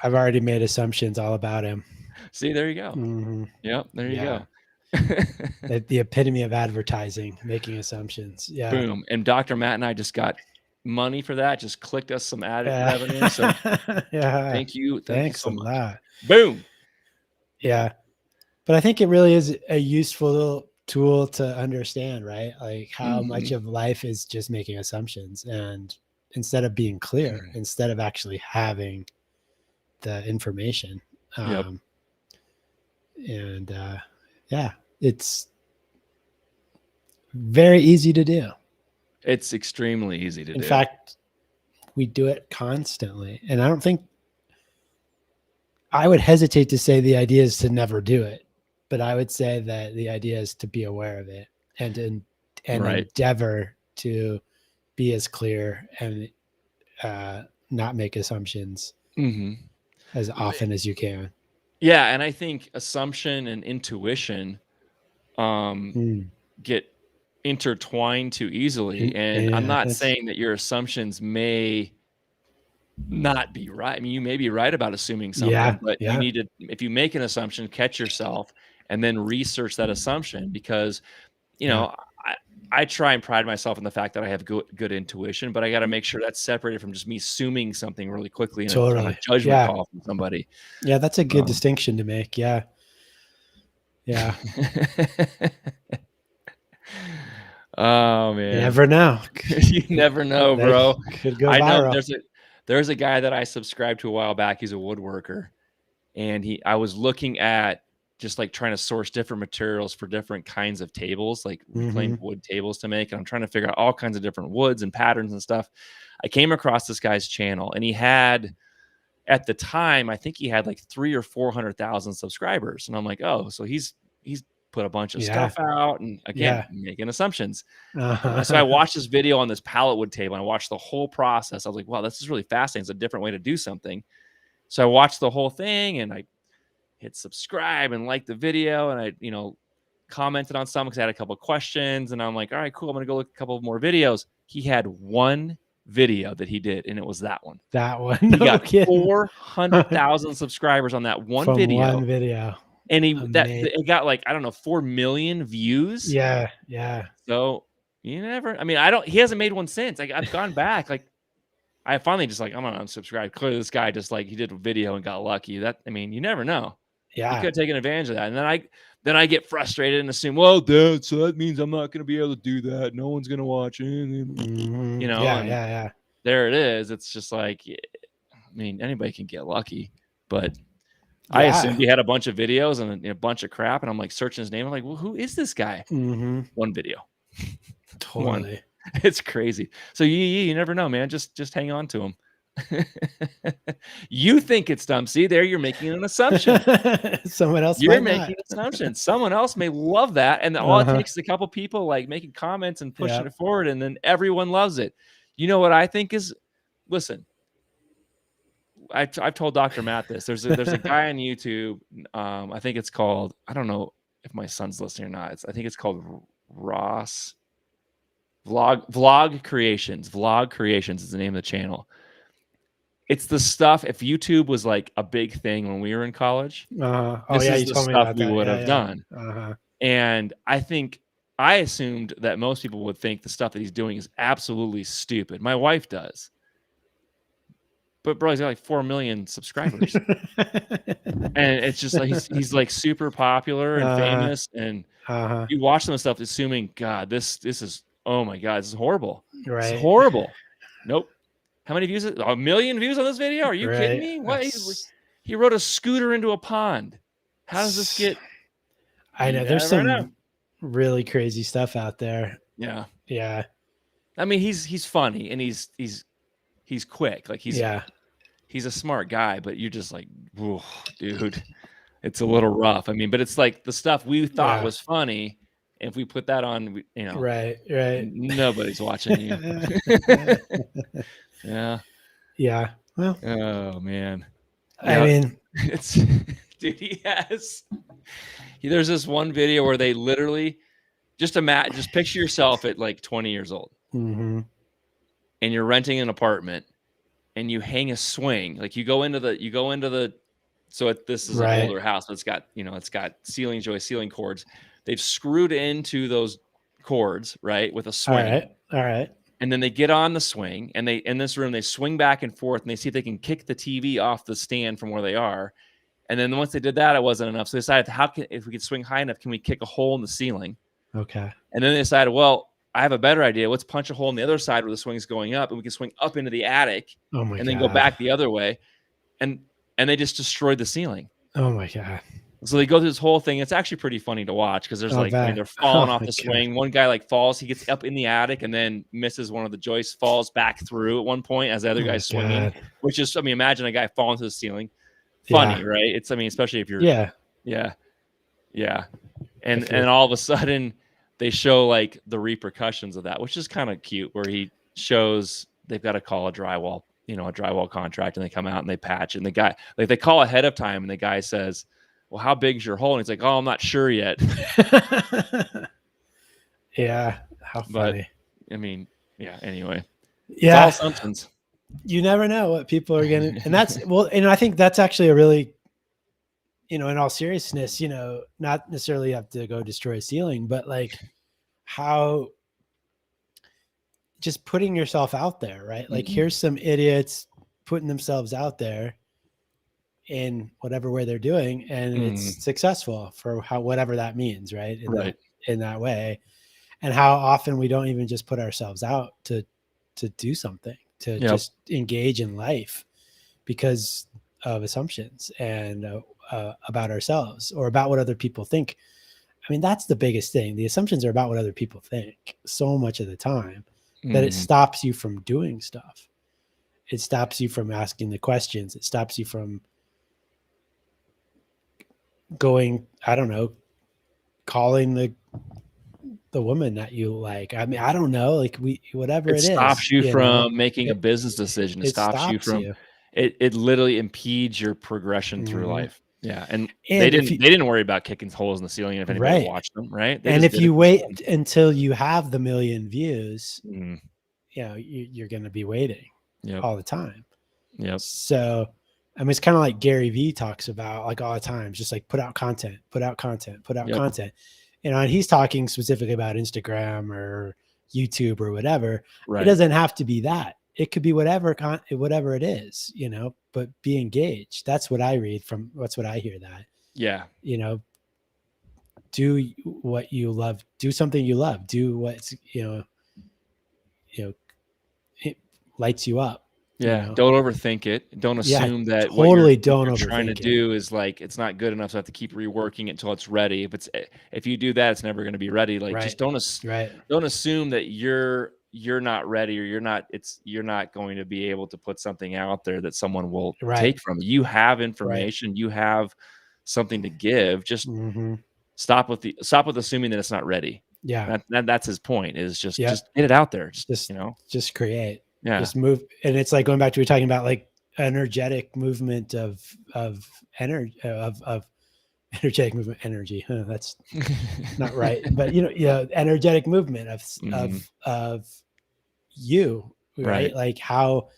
I've already made assumptions all about him.
See, there you go. Yep. There you go.
The epitome of advertising, making assumptions. Yeah.
Boom. And Dr. Matt and I just got money for that. Just clicked us some ad revenue. So thank you.
Thanks
so much.
A lot.
Boom.
Yeah. But I think it really is a useful tool to understand, right? Like how much of life is just making assumptions, and instead of being clear, instead of actually having the information. It's very easy to do.
It's extremely easy to do.
In fact, we do it constantly. And I would hesitate to say the idea is to never do it, but I would say that the idea is to be aware of it and endeavor to be as clear and not make assumptions as often as you can.
Yeah. And I think assumption and intuition get intertwined too easily. And I'm not saying that your assumptions may not be right. I mean, you may be right about assuming something, but you need to, if you make an assumption, catch yourself and then research that assumption, because, I try and pride myself in the fact that I have good intuition, but I got to make sure that's separated from just me assuming something really quickly and a judgment call from somebody.
Yeah, that's a good distinction to make. Yeah. Yeah.
Oh man,
you never know.
You never know, bro.
Could go viral.
I know there's a guy that I subscribed to a while back. He's a woodworker, and I was looking at just like trying to source different materials for different kinds of tables, like reclaimed wood tables to make. And I'm trying to figure out all kinds of different woods and patterns and stuff. I came across this guy's channel, and he had, at the time, I think he had like 300,000 or 400,000 subscribers. And I'm like, oh, so he's put a bunch of stuff out, and again, making assumptions. So I watched this video on this pallet wood table, and I watched the whole process. I was like, wow, this is really fascinating. It's a different way to do something. So I watched the whole thing, and I hit subscribe and like the video. And I, commented on some because I had a couple of questions. And I'm like, all right, cool. I'm going to go look a couple more videos. He had one video that he did, and it was that one.
That one.
He got 400,000 subscribers on that one
From
video.
one video.
And it got like, I don't know, 4 million views.
Yeah.
So you never, he hasn't made one since. I've gone back. Like, I finally just like, I'm gonna unsubscribe. Clearly this guy just like, he did a video and got lucky. You never know.
Yeah.
He could have taken advantage of that. And then I get frustrated and assume, well, Dad, so that means I'm not gonna be able to do that. No one's gonna watch it.
Mm-hmm. Yeah.
There it is. It's just like, anybody can get lucky, but I assumed he had a bunch of videos and a bunch of crap, and I'm like searching his name. I'm like, well, who is this guy?
Mm-hmm.
One video.
Totally.
One. It's crazy. So you never know, man. Just hang on to him. You think it's dumb. See, there you're making an assumption.
Someone else
you're making an assumption. Someone else may love that, and all it takes is a couple people like making comments and pushing it forward, and then everyone loves it. You know what I think is? Listen, I've told Dr. Matt this. There's a guy on YouTube. I think it's called, I don't know if my son's listening or not. I think it's called Ross Vlog Creations. Vlog Creations is the name of the channel. It's the stuff, if YouTube was like a big thing when we were in college, this is the stuff we would have done. And I assumed that most people would think the stuff that he's doing is absolutely stupid. My wife does. But bro, he's got like 4 million subscribers. And it's just like he's like super popular and famous. And you watch some of the stuff assuming, God, this is, oh my God, this is horrible.
Right.
It's horrible. Nope. How many views? 1 million views on this video? Are you kidding me? What? He rode a scooter into a pond. How does this get?
I know there's some really crazy stuff out there.
Yeah.
He's
funny and he's quick. Like he's a smart guy, but you're just like, whoa, dude, it's a little rough. But it's like the stuff we thought was funny. If we put that on,
right.
Nobody's watching you.
Yeah. Well,
oh man.
It's
dude, there's this one video where they literally just picture yourself at like 20 years old.
Mm-hmm.
And you're renting an apartment and you hang a swing. Like you go into the this is an older house, but it's got ceiling joist, ceiling cords. They've screwed into those cords, right, with a swing.
All right.
And then they get on the swing, and in this room they swing back and forth, and they see if they can kick the TV off the stand from where they are. And then once they did that, it wasn't enough. So they decided, if we could swing high enough, can we kick a hole in the ceiling?
Okay.
And then they decided, well, I have a better idea. Let's punch a hole in the other side where the swing's going up, and we can swing up into the attic, then go back the other way. And they just destroyed the ceiling.
Oh my God.
So they go through this whole thing. It's actually pretty funny to watch because there's they're falling off the swing. One guy like falls, he gets up in the attic and then misses one of the joists, falls back through at one point as the other guy's swinging, which is, imagine a guy falling to the ceiling. Funny, right? It's, especially if you're, yeah. And all of a sudden they show like the repercussions of that, which is kind of cute, where he shows they've got to call a drywall contract, and they come out and they patch it. And the guy, like, they call ahead of time, and the guy says, well, how big's your hole? And he's like, oh, I'm not sure yet.
Yeah. How funny.
Anyway.
Yeah.
It's all assumptions.
You never know what people are going to, and that's, well, I think that's actually a really, in all seriousness, not necessarily have to go destroy a ceiling, but like how just putting yourself out there, right? Like, here's some idiots putting themselves out there in whatever way they're doing, and it's successful for whatever that means, right? In that way. And how often we don't even just put ourselves out to do something, to just engage in life because of assumptions and about ourselves or about what other people think. That's the biggest thing. The assumptions are about what other people think so much of the time that it stops you from doing stuff. It stops you from asking the questions. It stops you from going, I don't know, calling the woman that you like. I don't know, like whatever it is. It
stops you from making a business decision. It stops you from, it literally impedes your progression through life. Yeah, and they
And if you,
didn't worry about kicking holes in the ceiling if anybody
right.
watched them, right? They
And
just
if
did it
you
for
wait
fun.
until you have the million views,
Mm,
you're going to be waiting
yep,
all the time.
yep,
So, I mean, it's kind of like Gary Vee talks about like all the time, just like put out content, put out content, put out
yep,
content. And he's talking specifically about Instagram or YouTube or whatever. It
right.
doesn't have to be that. It could be whatever it is, but be engaged. That's what I read from. That's what I hear that,
Yeah,
do what you love, do something you love, do what's, it lights you up,
yeah. Don't overthink it. Don't
Yeah,
assume that
totally
what
don't
you're trying to
overthink it.
do is like it's not good enough, so I have to keep reworking it until it's ready. If you do that, it's never going to be ready. Like
Right.
just
Right.
don't assume that you're not ready or you're not going to be able to put something out there that someone will
Right.
take from you. You have
Right.
information, you have something to give. Just
Mm-hmm.
stop with assuming that it's not ready.
Yeah.
That's his point, is
Yeah.
just get it out there.
Just, just create,
Yeah.
just move. And it's like going back to, we were talking about like energetic movement of energy, of energetic movement, energy. Huh, that's not right. But, energetic movement
Mhm.
of you,
Right.
right? Like how,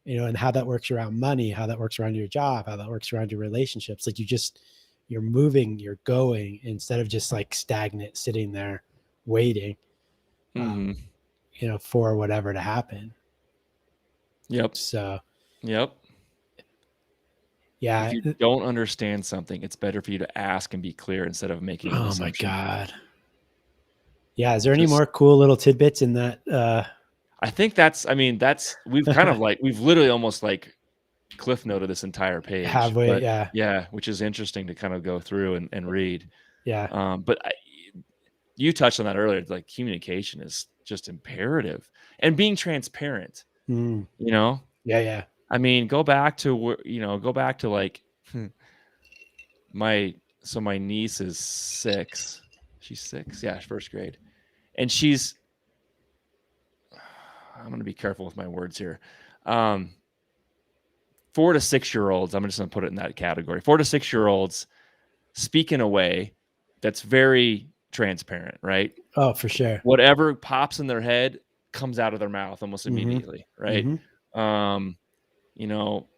and how that works around money, how that works around your job, how that works around your relationships. Like you're moving, you're going, instead of just like stagnant, sitting there waiting,
Mhm.
for whatever to happen.
Yep.
So,
Yep. If
yeah.
you don't understand something, it's better for you to ask and be clear instead of making an
Oh my
assumption.
God. Yeah. Is there any
Just
more cool little tidbits in that?
I think we've kind of like we've literally almost like cliff noted this entire page,
Halfway.
but
Yeah.
yeah, which is interesting to kind of go through and read.
Yeah.
But you touched on that earlier. Like communication is just imperative, and being transparent.
Mm.
You know,
Yeah. Yeah.
I mean, go back to like my niece is 6. She's 6. Yeah, first grade, and I'm going to be careful with my words here. 4 to 6-year-olds, I'm just going to put it in that category. 4 to 6-year-olds speak in a way that's very transparent, right?
Oh, for sure.
Whatever pops in their head comes out of their mouth almost
Mm-hmm.
immediately, right?
Mm-hmm.
You know,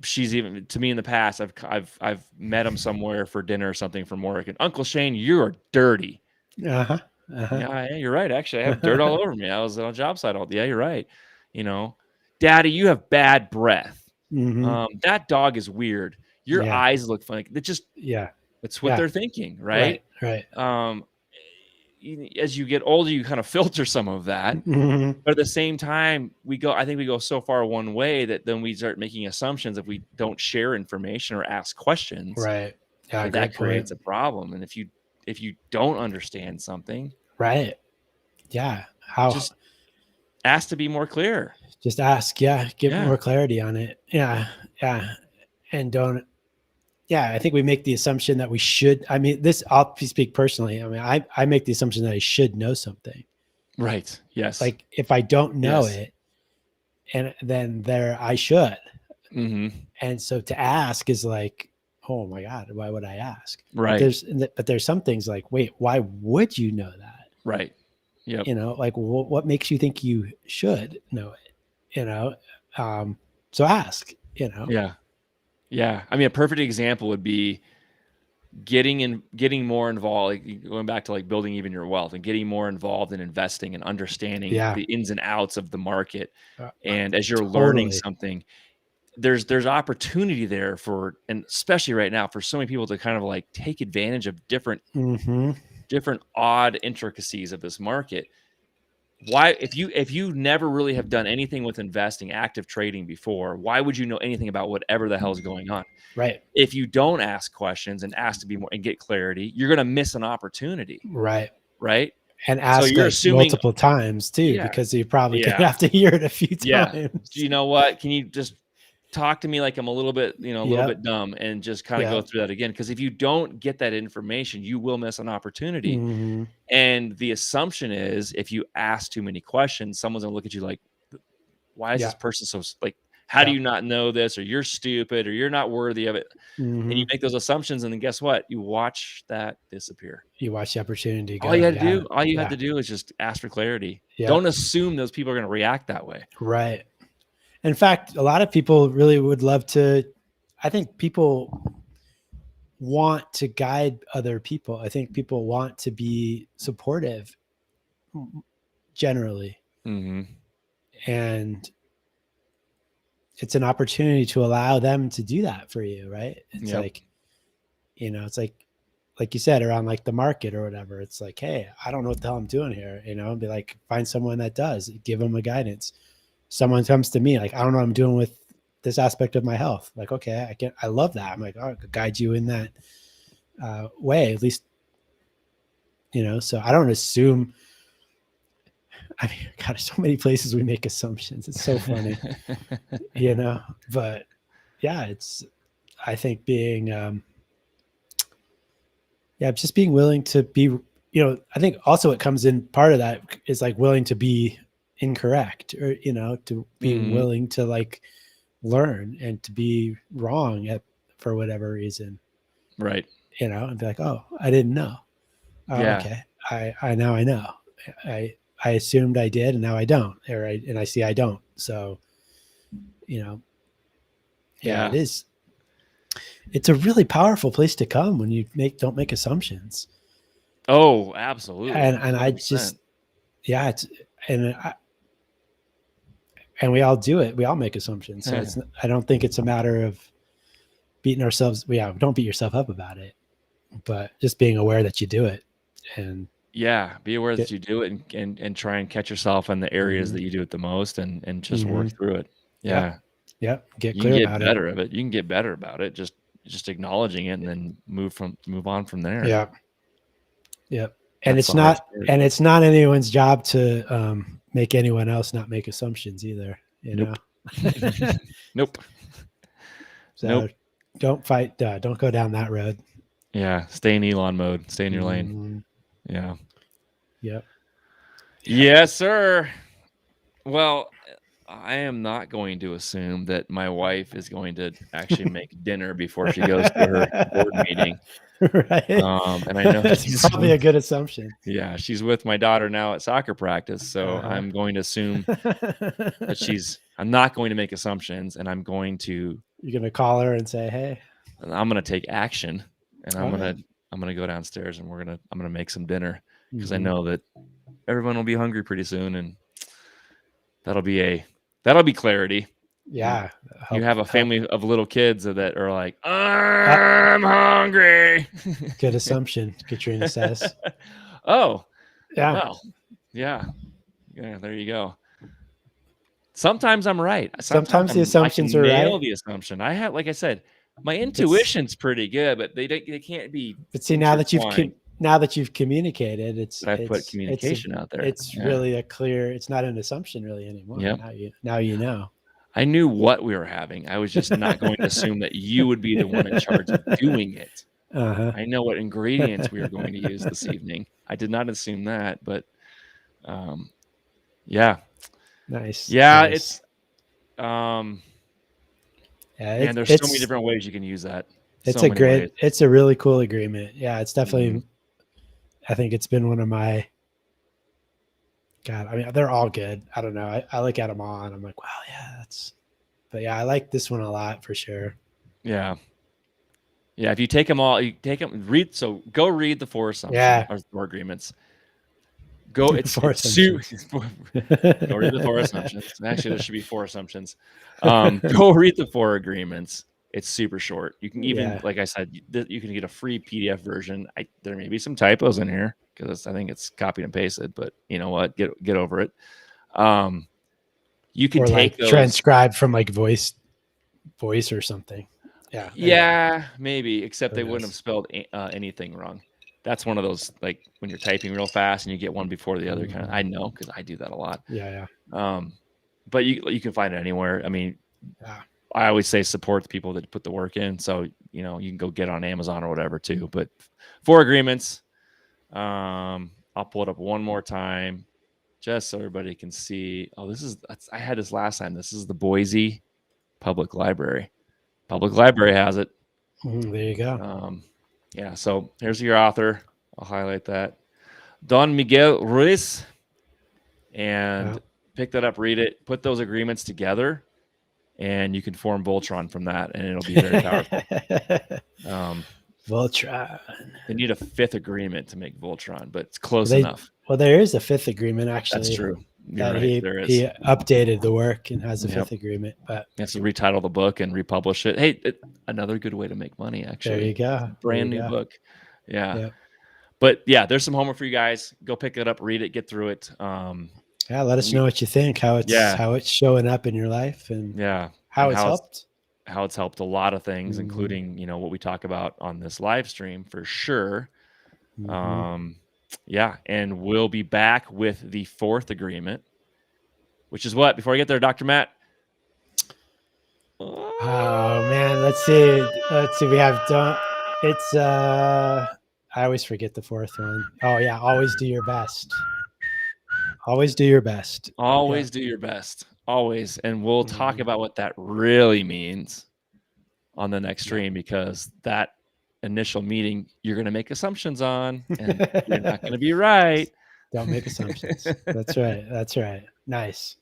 she's even to me in the past, I've met him somewhere for dinner or something from work, and Uncle Shane, you're dirty.
Uh-huh. Uh-huh.
Yeah, you're right. Actually, I have dirt all over me. I was on a job site all. Yeah, you're right. Daddy, you have bad breath.
Mm-hmm.
That dog is weird. Your
Yeah.
eyes look funny.
Yeah.
That's what
Yeah.
they're thinking, right?
Right.
As you get older, you kind of filter some of that.
Mm-hmm.
But at the same time, I think we go so far one way that then we start making assumptions if we don't share information or ask questions.
Right. Yeah.
That
Great
creates
point.
a problem. And if you don't understand something,
Right. Yeah. How?
just ask to be more clear.
Just ask. Yeah. Get
Yeah.
more clarity on it. Yeah. Yeah. And don't. Yeah, I think we make the assumption that we should. I mean, I'll speak personally. I mean, I make the assumption that I should know something.
Right. Yes.
Like if I don't know
Yes.
it, and then I should.
Mm-hmm.
And so to ask is like, oh my God, why would I ask?
Right.
But there's some things like, wait, why would you know that?
Right. Yep.
Like what makes you think you should know it? So ask.
Yeah. Yeah. I mean, a perfect example would be getting more involved, like going back to like building even your wealth and getting more involved in investing and understanding the ins and outs of the market. And as you're learning something, there's opportunity there and especially right now for so many people to kind of like take advantage of different odd intricacies of this market. Why, if you never really have done anything with investing, active trading before, why would you know anything about whatever the hell is going on?
Right.
If you don't ask questions and ask to be more and get clarity, you're going to miss an opportunity.
Right.
Right.
And ask
you're assuming
multiple times too, because you probably could have to hear it a few times.
Yeah. You know what? Can you just talk to me like I'm a little bit, a little bit dumb, and just kind of go through that again? Because if you don't get that information, you will miss an opportunity.
Mm-hmm.
And the assumption is if you ask too many questions, someone's gonna look at you like, why is this person so like, How do you not know this? Or you're stupid, or you're not worthy of it. And you make those assumptions, and then guess what? You watch that disappear.
You watch the opportunity go.
All you had to do is just ask for clarity.
Yep.
Don't assume those people are going to react that way.
Right. In fact, a lot of people really would love to. I think people want to guide other people. I think people want to be supportive generally. And it's an opportunity to allow them to do that for you, right? It's like, it's like you said, around like the market or whatever. It's like, hey, I don't know what the hell I'm doing here, and be like, find someone that does, give them a guidance. Someone comes to me like, I don't know what I'm doing with this aspect of my health. Like, okay, I love that. I'm like, I could guide you in that way, at least, so I don't assume. I mean, God, there's so many places we make assumptions. It's so funny, but yeah, I think being, just being willing to be, I think also it comes in, part of that is like willing to be incorrect, or, to being willing to like learn and to be wrong for whatever reason.
Right.
And be like, oh, I didn't know. Oh, okay. I now I know. I assumed I did, and now I don't, and I see I don't. So, it is. It's a really powerful place to come when you don't make assumptions.
Oh, absolutely.
And 100%. I just, and we all do it. We all make assumptions. So I don't think it's a matter of beating ourselves. Don't beat yourself up about it, but just being aware that you do it. And
be aware that you do it, and try and catch yourself in the areas that you do it the most, and just work through it.
Get clear about it.
You can get better of it. You can get better about it. Just acknowledging it, and then move on from there.
And it's not anyone's job to make anyone else not make assumptions either.
Nope.
So don't fight. Don't go down that road.
Yeah. Stay in Elon mode. Stay in your lane. Yeah.
Yep.
Yes, sir. Well, I am not going to assume that my wife is going to actually make dinner before she goes to her board meeting.
Right.
And I know
that's probably a good assumption.
Yeah. She's with my daughter now at soccer practice. So I'm going to assume that I'm not going to make assumptions, and I'm going to.
You're going to call her and say, hey.
And I'm going to take action, and I'm going to go downstairs, and I'm going to make some dinner, because I know that everyone will be hungry pretty soon, and that'll be clarity.
Yeah.
You have a family of little kids that are like, I'm hungry.
Good assumption, Katrina says.
Oh,
yeah.
Well, yeah. There you go. Sometimes I'm right.
Sometimes the assumptions are right.
The assumption I have, like I said, my intuition's pretty good, but they can't be.
But see, now that you've communicated,
I put communication out there.
It's really a clear. It's not an assumption really anymore. Yep. Now you know.
I knew what we were having. I was just not going to assume that you would be the one in charge of doing it. I know what ingredients we are going to use this evening. I did not assume that, but yeah.
Nice.
Yeah,
nice.
And there's so many different ways you can use that.
It's a really cool agreement. Yeah, it's definitely, I think it's been one of my, God, I mean, they're all good. I don't know. I look at them all and I'm like, wow, yeah, but yeah, I like this one a lot for sure.
Yeah. Yeah. If you take them all, go read the 4 assumptions or 4 agreements. Go read the 4 assumptions. Actually, there should be 4 assumptions. Go read the 4 agreements. It's super short. You can even, like I said, you can get a free PDF version. There may be some typos in here because I think it's copied and pasted, but you know what? Get over it. You can take those
transcribed from like voice or something. Yeah.
Yeah, maybe. Except they wouldn't have spelled anything wrong. That's one of those, like when you're typing real fast and you get one before the other kind of. I know because I do that a lot.
Yeah.
But you can find it anywhere. I mean, I always say support the people that put the work in. So you can go get on Amazon or whatever too. But 4 agreements. I'll pull it up one more time, just so everybody can see. Oh, I had this last time. This is the Boise public library. Public library has it.
There you go.
Yeah. So here's your author. I'll highlight that. Don Miguel Ruiz. And pick that up, read it, put those agreements together, and you can form Voltron from that, and it'll be very powerful.
Voltron.
They need a fifth agreement to make Voltron, but it's close enough.
Well, there is a fifth agreement, actually.
That's true. You're right.
He updated the work and has a fifth agreement, but
he has to retitle the book and republish it. Hey, another good way to make money, actually.
There you go.
Brand new book. Yeah. Yep. But yeah, there's some homework for you guys. Go pick it up, read it, get through it.
Yeah, let us know what you think, how it's showing up in your life, and how it's helped.
How it's helped a lot of things, including what we talk about on this live stream for sure. And we'll be back with the fourth agreement, which is what? Before I get there, Dr. Matt.
Oh man, let's see. We have done. It's I always forget the fourth one. Oh yeah, always do your best. Always do your best.
Always do your best. Always. And we'll talk about what that really means on the next stream, because that initial meeting, you're going to make assumptions on, and you're not going to be right.
Don't make assumptions. That's right. That's right. Nice.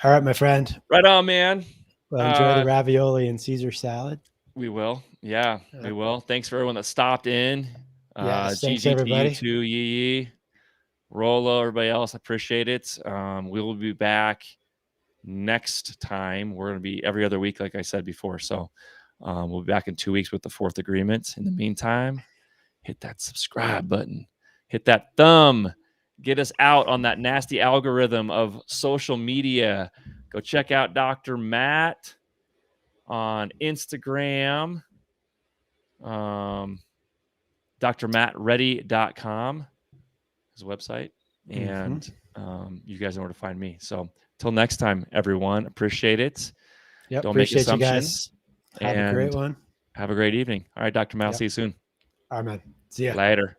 All right, my friend.
Right on, man.
Well, enjoy the ravioli and Caesar salad.
We will. Yeah, we will. Thanks for everyone that stopped in.
Thanks, everybody.
To Yee, Rolo, everybody else. I appreciate it. We will be back next time. We're going to be every other week, like I said before. So we'll be back in 2 weeks with the fourth agreement. In the meantime, hit that subscribe button. Hit that thumb. Get us out on that nasty algorithm of social media. Go check out Dr. Matt on Instagram. drmattready.com, his website. And you guys know where to find me. So till next time, everyone, appreciate it.
Yep,
don't make assumptions.
Have a great one.
Have a great evening. All right, Dr. Matt, see you soon.
All right, man. See ya.
Later.